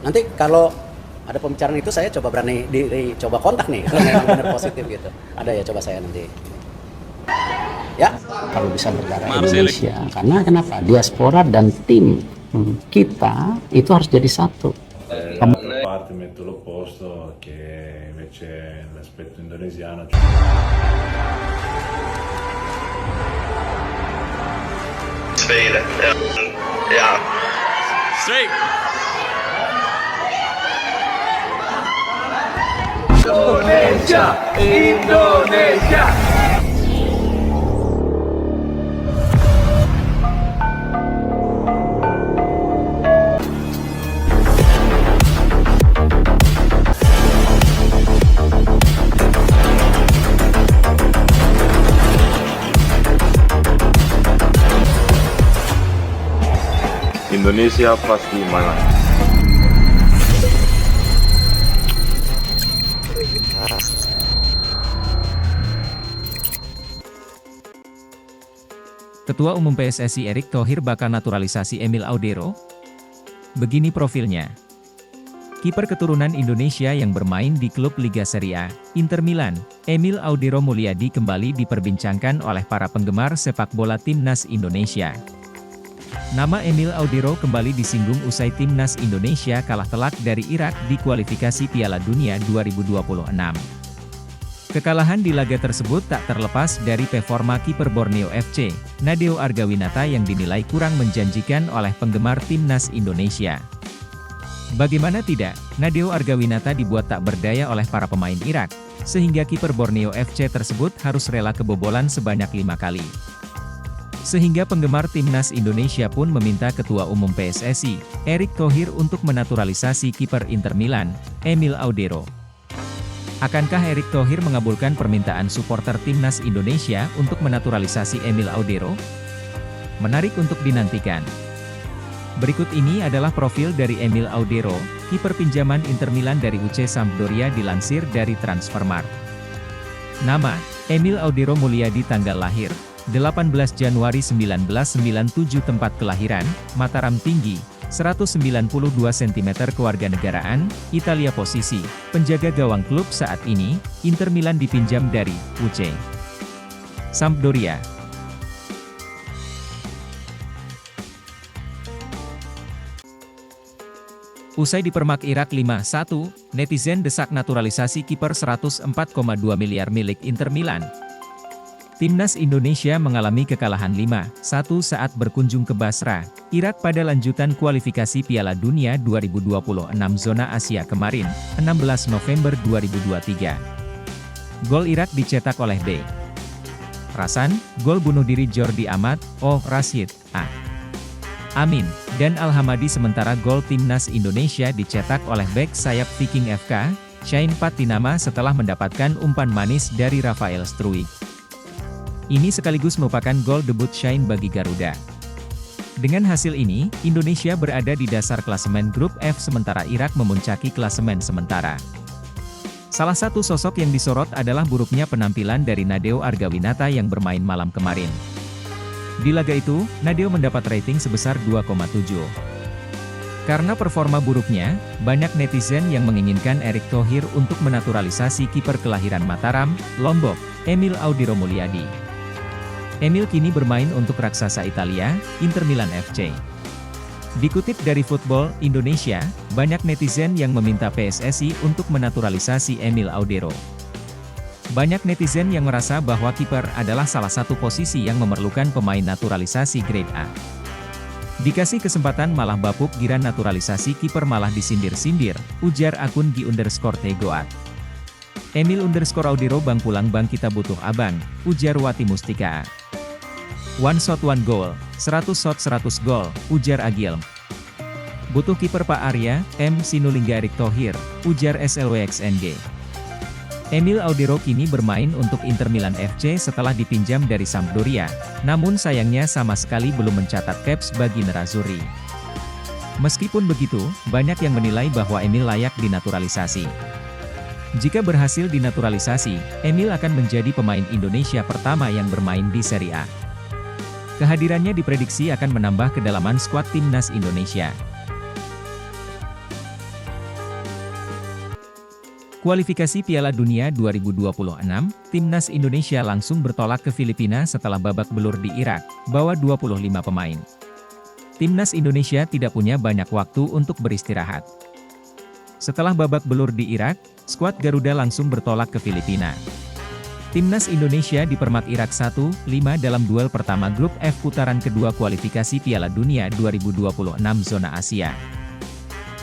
Nanti kalau ada pembicaraan itu saya coba berani coba kontak nih kalau memang benar positif gitu. Ada ya, coba saya nanti. Ya, kalau bisa negara Indonesia. Karena kenapa? Diaspora dan tim kita itu harus jadi satu. Parte metto l'opposto che invece l'aspetto indonesiano. Sfide. Ja. Straight. Indonesia, Indonesia. Indonesia pasti menang. Ketua Umum PSSI Erick Thohir bakal naturalisasi Emil Audero? Begini profilnya. Kiper keturunan Indonesia yang bermain di klub Liga Serie A, Inter Milan, Emil Audero Mulyadi kembali diperbincangkan oleh para penggemar sepak bola timnas Indonesia. Nama Emil Audero kembali disinggung usai timnas Indonesia kalah telak dari Irak di kualifikasi Piala Dunia 2026. Kekalahan di laga tersebut tak terlepas dari performa kiper Borneo FC, Nadeo Argawinata yang dinilai kurang menjanjikan oleh penggemar timnas Indonesia. Bagaimana tidak, Nadeo Argawinata dibuat tak berdaya oleh para pemain Irak, sehingga kiper Borneo FC tersebut harus rela kebobolan sebanyak 5 kali. Sehingga penggemar timnas Indonesia pun meminta Ketua Umum PSSI, Erick Thohir untuk menaturalisasi kiper Inter Milan, Emil Audero. Akankah Erick Thohir mengabulkan permintaan supporter timnas Indonesia untuk menaturalisasi Emil Audero? Menarik untuk dinantikan. Berikut ini adalah profil dari Emil Audero, kiper pinjaman Inter Milan dari UC Sampdoria dilansir dari Transfermarkt. Nama, Emil Audero Mulyadi. Tanggal lahir, 18 Januari 1997. Tempat kelahiran, Mataram. Tinggi, 192 cm. Kewarganegaraan, Italia. Posisi, penjaga gawang. Klub saat ini, Inter Milan dipinjam dari UC Sampdoria. Usai dipermak Irak 5-1, netizen desak naturalisasi kiper 104,2 miliar milik Inter Milan. Timnas Indonesia mengalami kekalahan 5-1 saat berkunjung ke Basra, Irak pada lanjutan kualifikasi Piala Dunia 2026 zona Asia kemarin, 16 November 2023. Gol Irak dicetak oleh B. Rasan, gol bunuh diri Jordi Amat, O. Rashid, A. Amin, dan Al-Hamadi. Sementara gol timnas Indonesia dicetak oleh bek sayap Viking FK, Shane Patinama setelah mendapatkan umpan manis dari Rafael Struijk. Ini sekaligus merupakan gol debut Shane bagi Garuda. Dengan hasil ini, Indonesia berada di dasar klasemen grup F sementara Irak memuncaki klasemen sementara. Salah satu sosok yang disorot adalah buruknya penampilan dari Nadeo Argawinata yang bermain malam kemarin. Di laga itu, Nadeo mendapat rating sebesar 2,7. Karena performa buruknya, banyak netizen yang menginginkan Erick Thohir untuk menaturalisasi kiper kelahiran Mataram, Lombok, Emil Audero Mulyadi. Emil kini bermain untuk raksasa Italia, Inter Milan FC. Dikutip dari Football Indonesia, banyak netizen yang meminta PSSI untuk menaturalisasi Emil Audero. Banyak netizen yang merasa bahwa kiper adalah salah satu posisi yang memerlukan pemain naturalisasi grade A. Dikasih kesempatan malah bapuk, giran naturalisasi kiper malah disindir-sindir, ujar akun Gi_Tegoat. Emil_Audero bang pulang bang, kita butuh abang, ujar Wati Mustika. One shot one goal, 100 shot 100 gol, ujar Agil. Butuh kiper Pak Arya, M. Sinulinga Erick Thohir, ujar SLWXNG. Emil Audero kini bermain untuk Inter Milan FC setelah dipinjam dari Sampdoria, namun sayangnya sama sekali belum mencatat caps bagi Nerazzurri. Meskipun begitu, banyak yang menilai bahwa Emil layak dinaturalisasi. Jika berhasil dinaturalisasi, Emil akan menjadi pemain Indonesia pertama yang bermain di Serie A. Kehadirannya diprediksi akan menambah kedalaman skuad timnas Indonesia. Kualifikasi Piala Dunia 2026, Timnas Indonesia langsung bertolak ke Filipina setelah babak belur di Irak, bawa 25 pemain. Timnas Indonesia tidak punya banyak waktu untuk beristirahat. Setelah babak belur di Irak, skuad Garuda langsung bertolak ke Filipina. Timnas Indonesia dipermak Irak 1-5 dalam duel pertama grup F putaran kedua kualifikasi Piala Dunia 2026 zona Asia.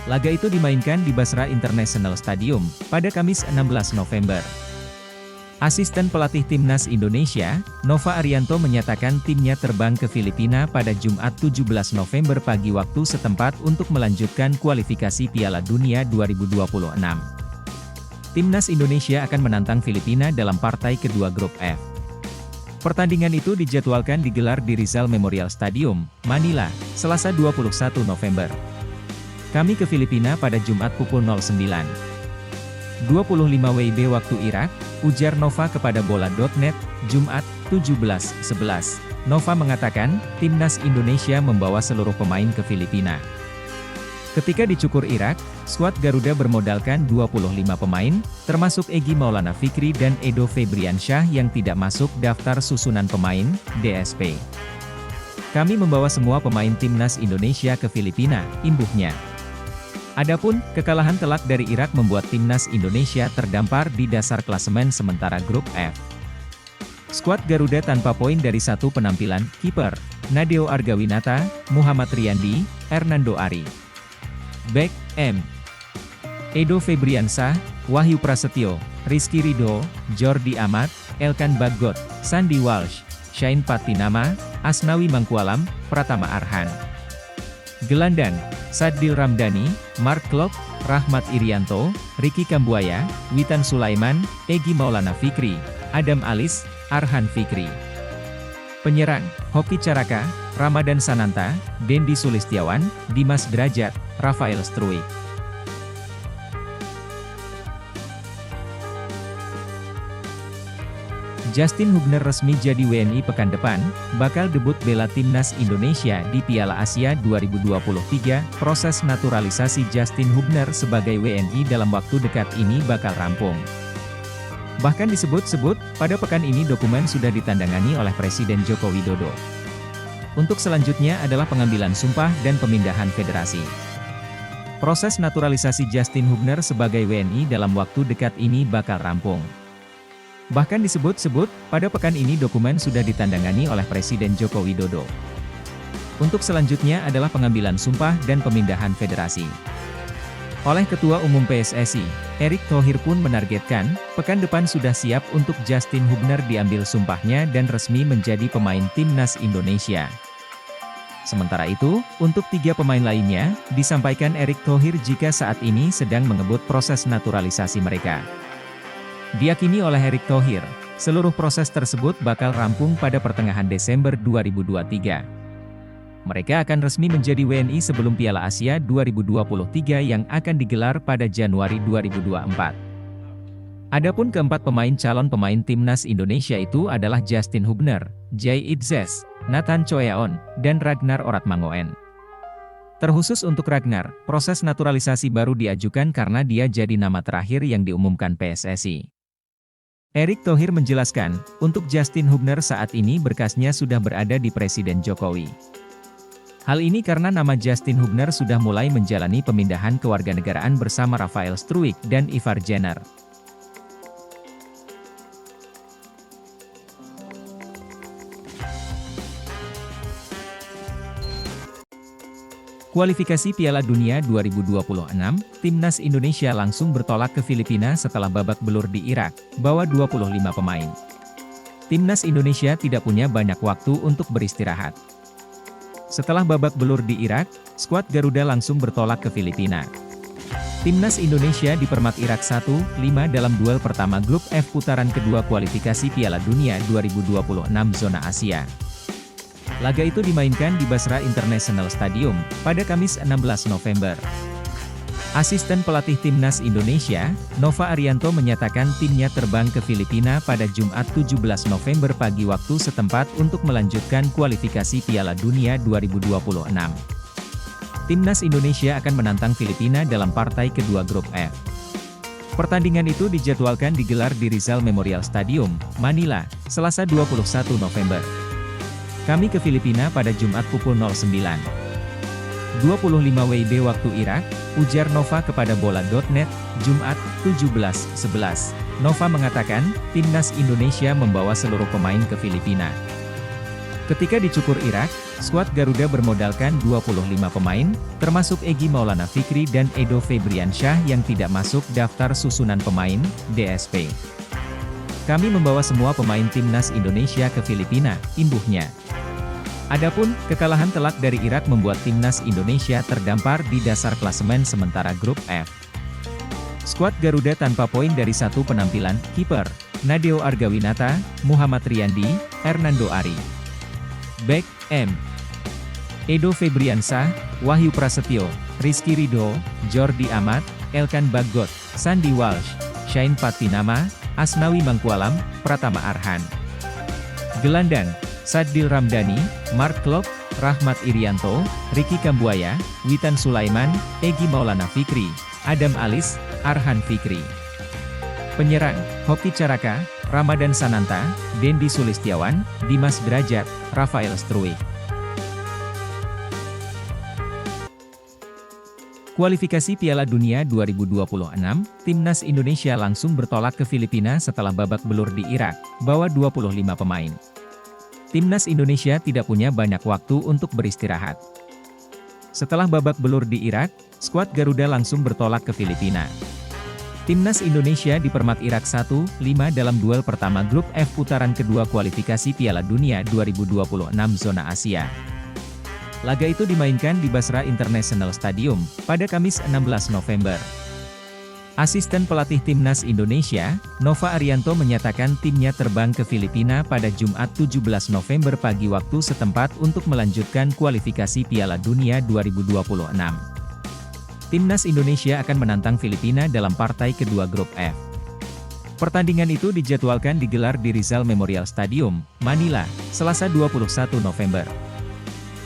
Laga itu dimainkan di Basra International Stadium, pada Kamis 16 November. Asisten pelatih Timnas Indonesia, Nova Arianto menyatakan timnya terbang ke Filipina pada Jumat 17 November pagi waktu setempat untuk melanjutkan kualifikasi Piala Dunia 2026. Timnas Indonesia akan menantang Filipina dalam partai kedua grup F. Pertandingan itu dijadwalkan digelar di Rizal Memorial Stadium, Manila, Selasa 21 November. Kami ke Filipina pada Jumat pukul 09.25 WIB waktu Irak, ujar Nova kepada Bola.net, Jumat, 17.11. Nova mengatakan, Timnas Indonesia membawa seluruh pemain ke Filipina. Ketika dicukur Irak, skuad Garuda bermodalkan 25 pemain, termasuk Egy Maulana Fikri dan Edo Febriansyah yang tidak masuk daftar susunan pemain, DSP. Kami membawa semua pemain Timnas Indonesia ke Filipina, imbuhnya. Adapun, kekalahan telak dari Irak membuat Timnas Indonesia terdampar di dasar klasemen sementara grup F. Skuad Garuda tanpa poin dari satu penampilan, kiper, Nadeo Argawinata, Muhammad Riyandi, Hernando Ari. Bek, M. Edo Febriansyah, Wahyu Prasetyo, Rizky Ridho, Jordi Amat, Elkan Bagot, Sandi Walsh, Shain Patinama, Asnawi Mangkualam, Pratama Arhan. Gelandang, Sadil Ramdhani, Mark Klok, Rahmat Irianto, Ricky Kambuaya, Witan Sulaiman, Egy Maulana Fikri, Adam Alis, Arhan Fikri. Penyerang, Hoki Caraka, Ramadan Sananta, Dendi Sulistiawan, Dimas Derajat, Rafael Struik. Justin Hubner resmi jadi WNI pekan depan, bakal debut bela Timnas Indonesia di Piala Asia 2023. Proses naturalisasi Justin Hubner sebagai WNI dalam waktu dekat ini bakal rampung. Bahkan disebut-sebut, pada pekan ini dokumen sudah ditandangani oleh Presiden Joko Widodo. Untuk selanjutnya adalah pengambilan sumpah dan pemindahan federasi. Proses naturalisasi Justin Hubner sebagai WNI dalam waktu dekat ini bakal rampung. Bahkan disebut-sebut, pada pekan ini dokumen sudah ditandangani oleh Presiden Joko Widodo. Untuk selanjutnya adalah pengambilan sumpah dan pemindahan federasi. Oleh Ketua Umum PSSI, Erick Thohir pun menargetkan, pekan depan sudah siap untuk Justin Hubner diambil sumpahnya dan resmi menjadi pemain Timnas Indonesia. Sementara itu, untuk 3 pemain lainnya, disampaikan Erick Thohir jika saat ini sedang mengebut proses naturalisasi mereka. Diyakini oleh Erick Thohir, seluruh proses tersebut bakal rampung pada pertengahan Desember 2023. Mereka akan resmi menjadi WNI sebelum Piala Asia 2023 yang akan digelar pada Januari 2024. Adapun keempat pemain calon pemain Timnas Indonesia itu adalah Justin Hubner, Jay Itzes, Nathan Choeaon, dan Ragnar Oratmangoen. Terkhusus untuk Ragnar, proses naturalisasi baru diajukan karena dia jadi nama terakhir yang diumumkan PSSI. Erick Thohir menjelaskan, untuk Justin Hubner saat ini berkasnya sudah berada di Presiden Jokowi. Hal ini karena nama Justin Hubner sudah mulai menjalani pemindahan kewarganegaraan bersama Rafael Struik dan Ivar Jenner. Kualifikasi Piala Dunia 2026, Timnas Indonesia langsung bertolak ke Filipina setelah babak belur di Irak, bawa 25 pemain. Timnas Indonesia tidak punya banyak waktu untuk beristirahat. Setelah babak belur di Irak, skuad Garuda langsung bertolak ke Filipina. Timnas Indonesia dipermak Irak 1-5 dalam duel pertama grup F putaran kedua kualifikasi Piala Dunia 2026 zona Asia. Laga itu dimainkan di Basra International Stadium, pada Kamis 16 November. Asisten pelatih Timnas Indonesia, Nova Arianto menyatakan timnya terbang ke Filipina pada Jumat 17 November pagi waktu setempat untuk melanjutkan kualifikasi Piala Dunia 2026. Timnas Indonesia akan menantang Filipina dalam partai kedua grup F. Pertandingan itu dijadwalkan digelar di Rizal Memorial Stadium, Manila, Selasa 21 November. Kami ke Filipina pada Jumat pukul 09.25 WIB waktu Irak, ujar Nova kepada bola.net, Jumat, 17.11. Nova mengatakan, timnas Indonesia membawa seluruh pemain ke Filipina. Ketika dicukur Irak, skuad Garuda bermodalkan 25 pemain, termasuk Egy Maulana Fikri dan Edo Febriansyah yang tidak masuk daftar susunan pemain, DSP. Kami membawa semua pemain timnas Indonesia ke Filipina, imbuhnya. Adapun, kekalahan telak dari Irak membuat timnas Indonesia terdampar di dasar klasemen sementara grup F. Skuad Garuda tanpa poin dari satu penampilan, kiper, Nadeo Argawinata, Muhammad Riyandi, Hernando Ari. Back, M. Edo Febriansyah, Wahyu Prasetyo, Rizky Ridho, Jordi Amat, Elkan Bagot, Sandy Walsh, Shain Patinama, Asnawi Mangkualam, Pratama Arhan. Gelandang, Sadil Ramdhani, Mark Klok, Rahmat Irianto, Ricky Kambuaya, Witan Sulaiman, Egy Maulana Fikri, Adam Alis, Arhan Fikri. Penyerang, Hoki Caraka, Ramadan Sananta, Dendi Sulistiawan, Dimas Derajat, Rafael Struik. Kualifikasi Piala Dunia 2026, timnas Indonesia langsung bertolak ke Filipina setelah babak belur di Irak, bawa 25 pemain. Timnas Indonesia tidak punya banyak waktu untuk beristirahat. Setelah babak belur di Irak, skuad Garuda langsung bertolak ke Filipina. Timnas Indonesia dipermak Irak 1-5 dalam duel pertama grup F putaran kedua kualifikasi Piala Dunia 2026 zona Asia. Laga itu dimainkan di Basra International Stadium, pada Kamis 16 November. Asisten pelatih Timnas Indonesia, Nova Arianto menyatakan timnya terbang ke Filipina pada Jumat 17 November pagi waktu setempat untuk melanjutkan kualifikasi Piala Dunia 2026. Timnas Indonesia akan menantang Filipina dalam partai kedua grup F. Pertandingan itu dijadwalkan digelar di Rizal Memorial Stadium, Manila, Selasa 21 November.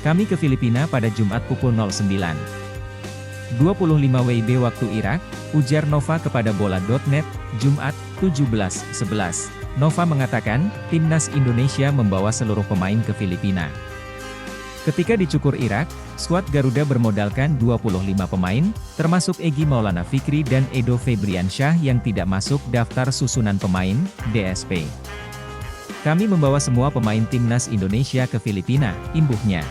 Kami ke Filipina pada Jumat pukul 09.25 WIB waktu Irak, ujar Nova kepada bola.net, Jumat, 17.11. Nova mengatakan, timnas Indonesia membawa seluruh pemain ke Filipina. Ketika dicukur Irak, skuad Garuda bermodalkan 25 pemain, termasuk Egy Maulana Fikri dan Edo Febriansyah yang tidak masuk daftar susunan pemain, DSP. Kami membawa semua pemain timnas Indonesia ke Filipina, imbuhnya.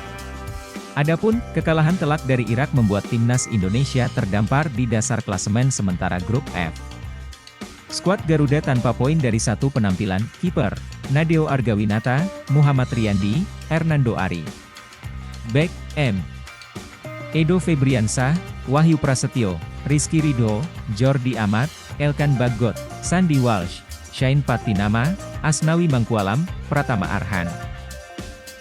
Adapun, kekalahan telak dari Irak membuat timnas Indonesia terdampar di dasar klasemen sementara grup F. Skuad Garuda tanpa poin dari satu penampilan, kiper, Nadeo Argawinata, Muhammad Riyandi, Hernando Ari. Back, M. Edo Febriansyah, Wahyu Prasetyo, Rizky Ridho, Jordi Amat, Elkan Bagot, Sandy Walsh, Shain Patinama, Asnawi Mangkualam, Pratama Arhan.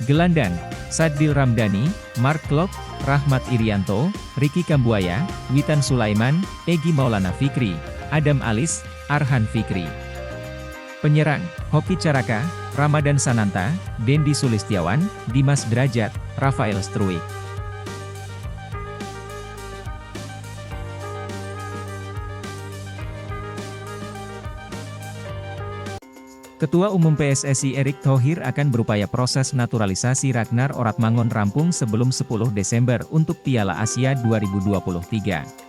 Gelandang, Sadil Ramdhani, Mark Klok, Rahmat Irianto, Ricky Kambuaya, Witan Sulaiman, Egy Maulana Fikri, Adam Alis, Arhan Fikri. Penyerang, Hoki Caraka, Ramadan Sananta, Dendi Sulistiawan, Dimas Derajat, Rafael Struik. Ketua Umum PSSI Erick Thohir akan berupaya proses naturalisasi Ragnar Oratmangun rampung sebelum 10 Desember untuk Piala Asia 2023.